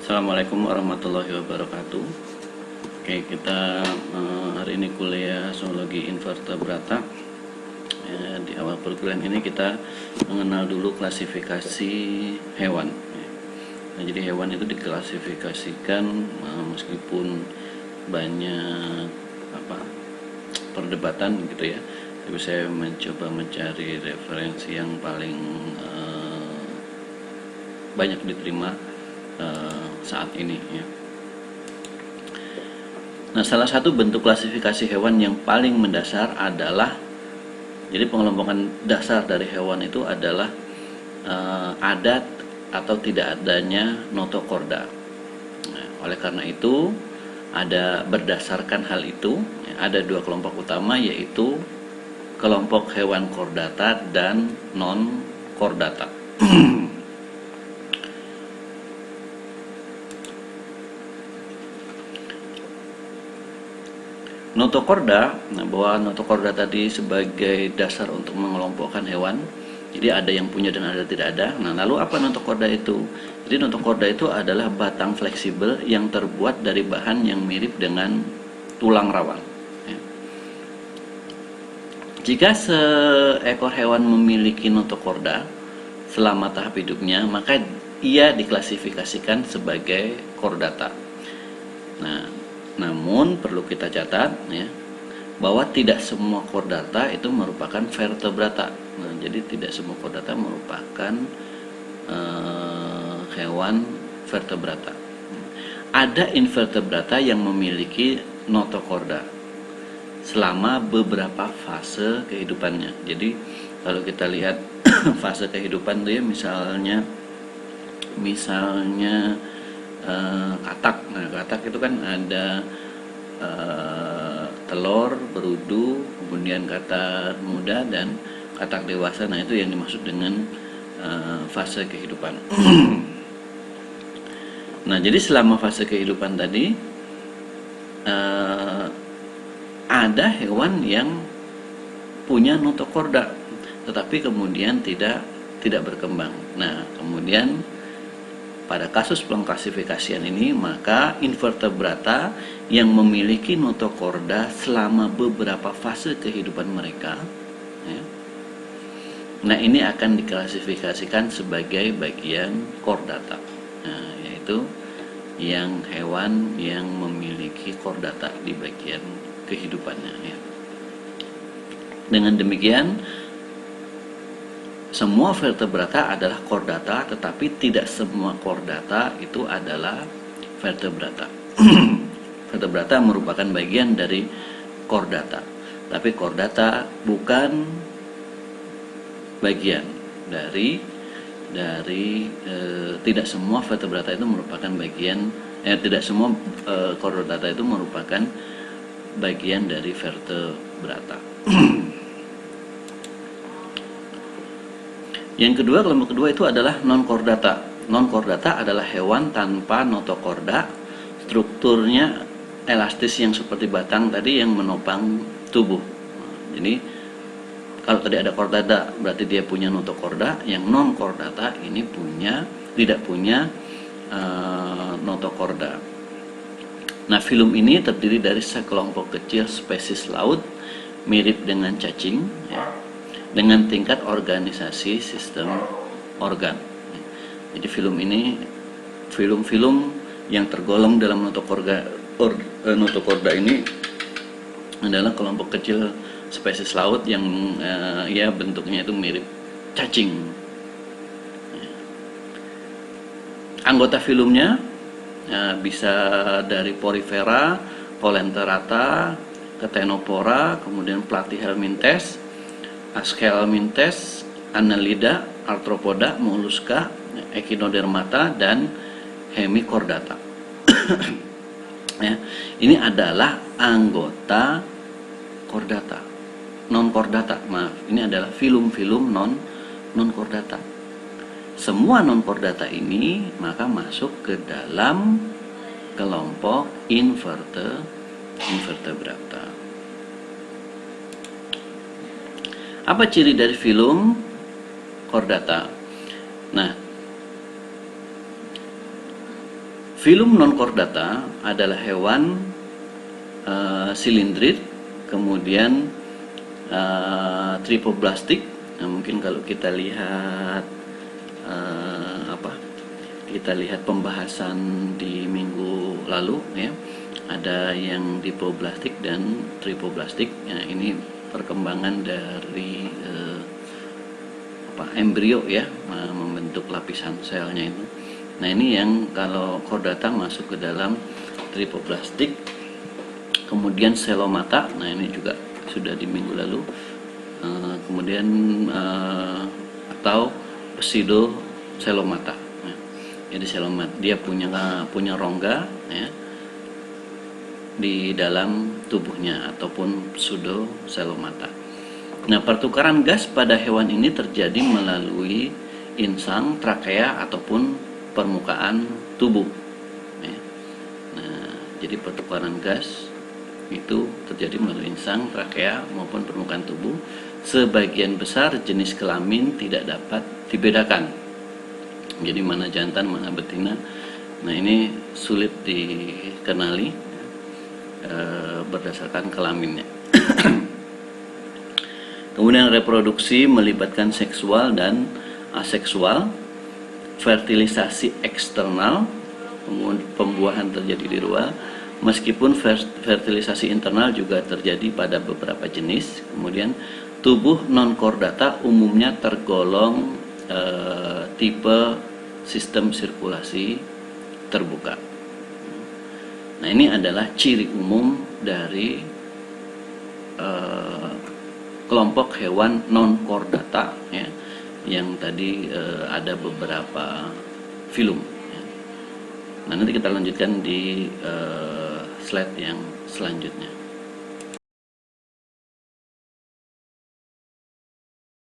Assalamualaikum warahmatullahi wabarakatuh. Oke, kita hari ini kuliah zoologi invertebrata. Di awal perkuliahan ini kita mengenal dulu klasifikasi hewan. Nah, jadi hewan itu diklasifikasikan meskipun banyak perdebatan gitu ya. Tapi saya mencoba mencari referensi yang paling banyak diterima saat ini ya. Nah, salah satu bentuk klasifikasi hewan yang paling mendasar adalah, jadi pengelompokan dasar dari hewan itu adalah ada atau tidak adanya notokorda. Nah, oleh karena itu berdasarkan hal itu ada dua kelompok utama, yaitu kelompok hewan kordata dan non kordata. Notokorda, bahwa notokorda tadi sebagai dasar untuk mengelompokkan hewan. Jadi ada yang punya dan ada tidak ada. Nah, lalu apa notokorda itu? Jadi notokorda itu adalah batang fleksibel yang terbuat dari bahan yang mirip dengan tulang rawan. Ya. Jika seekor hewan memiliki notokorda selama tahap hidupnya, maka ia diklasifikasikan sebagai kordata. Nah, namun perlu kita catat ya, bahwa tidak semua kordata itu merupakan vertebrata. Nah, jadi tidak semua kordata merupakan hewan vertebrata. Ada invertebrata yang memiliki notokorda selama beberapa fase kehidupannya. Jadi kalau kita lihat fase kehidupan dia misalnya katak. Nah, katak itu kan ada telur, berudu, kemudian katak muda dan katak dewasa. Nah, itu yang dimaksud dengan fase kehidupan. Nah, jadi selama fase kehidupan tadi ada hewan yang punya notokorda, tetapi kemudian tidak berkembang. Nah, kemudian pada kasus pengklasifikasian ini, maka invertebrata yang memiliki notokorda selama beberapa fase kehidupan mereka ya, nah ini akan diklasifikasikan sebagai bagian kordata. Nah, yaitu yang hewan yang memiliki kordata di bagian kehidupannya ya. Dengan demikian semua vertebrata adalah kordata, tetapi tidak semua kordata itu adalah vertebrata. Vertebrata merupakan bagian dari kordata, tapi kordata bukan bagian dari tidak semua vertebrata itu merupakan bagian tidak semua kordata itu merupakan bagian dari vertebrata. Yang kedua, kelompok kedua itu adalah non-kordata. Non-kordata adalah hewan tanpa notokorda, strukturnya elastis yang seperti batang tadi yang menopang tubuh. Jadi kalau tadi ada kordata berarti dia punya notokorda, yang non-kordata ini tidak punya notokorda. Nah, filum ini terdiri dari sekelompok kecil spesies laut mirip dengan cacing ya, dengan tingkat organisasi sistem organ. Jadi filum yang tergolong dalam notokorda ini adalah kelompok kecil spesies laut yang ya bentuknya itu mirip cacing. Anggota filumnya bisa dari Porifera, Colenterata, Ctenopora, kemudian Platyhelminthes, Aschelminthes, Annelida, Arthropoda, Mollusca, Echinodermata, dan Hemichordata. Ya, ini adalah anggota kordata, non kordata. Maaf, ini adalah filum-filum non kordata. Semua non kordata ini maka masuk ke dalam kelompok invertebrata. Apa ciri dari filum kordata? Nah, Filum non chordata adalah hewan silindrit, kemudian tripoblastik. Nah, mungkin kalau kita lihat kita lihat pembahasan di minggu lalu ya, ada yang dipoblastik dan tripoblastik. Nah, ini perkembangan dari embrio ya, membentuk lapisan selnya itu. Nah, ini yang kalau chordata masuk ke dalam tripoblastik. Kemudian selomata, nah ini juga sudah di minggu lalu. Kemudian atau pseudo selomata. Nah, jadi selomata dia punya rongga ya, di dalam tubuhnya ataupun pseudo selomata. Nah, pertukaran gas pada hewan ini terjadi melalui insang, trakea ataupun permukaan tubuh. Ya. Nah, jadi pertukaran gas itu terjadi melalui insang, trakea maupun permukaan tubuh. Sebagian besar jenis kelamin tidak dapat dibedakan. Jadi mana jantan, mana betina. Nah, ini sulit dikenali berdasarkan kelaminnya. Kemudian reproduksi melibatkan seksual dan aseksual, fertilisasi eksternal, pembuahan terjadi di luar, meskipun fertilisasi internal juga terjadi pada beberapa jenis. Kemudian tubuh non chordata umumnya tergolong tipe sistem sirkulasi terbuka. Nah, ini adalah ciri umum dari kelompok hewan non chordata ya, yang tadi ada beberapa filum ya. Nah, nanti kita lanjutkan di slide yang selanjutnya.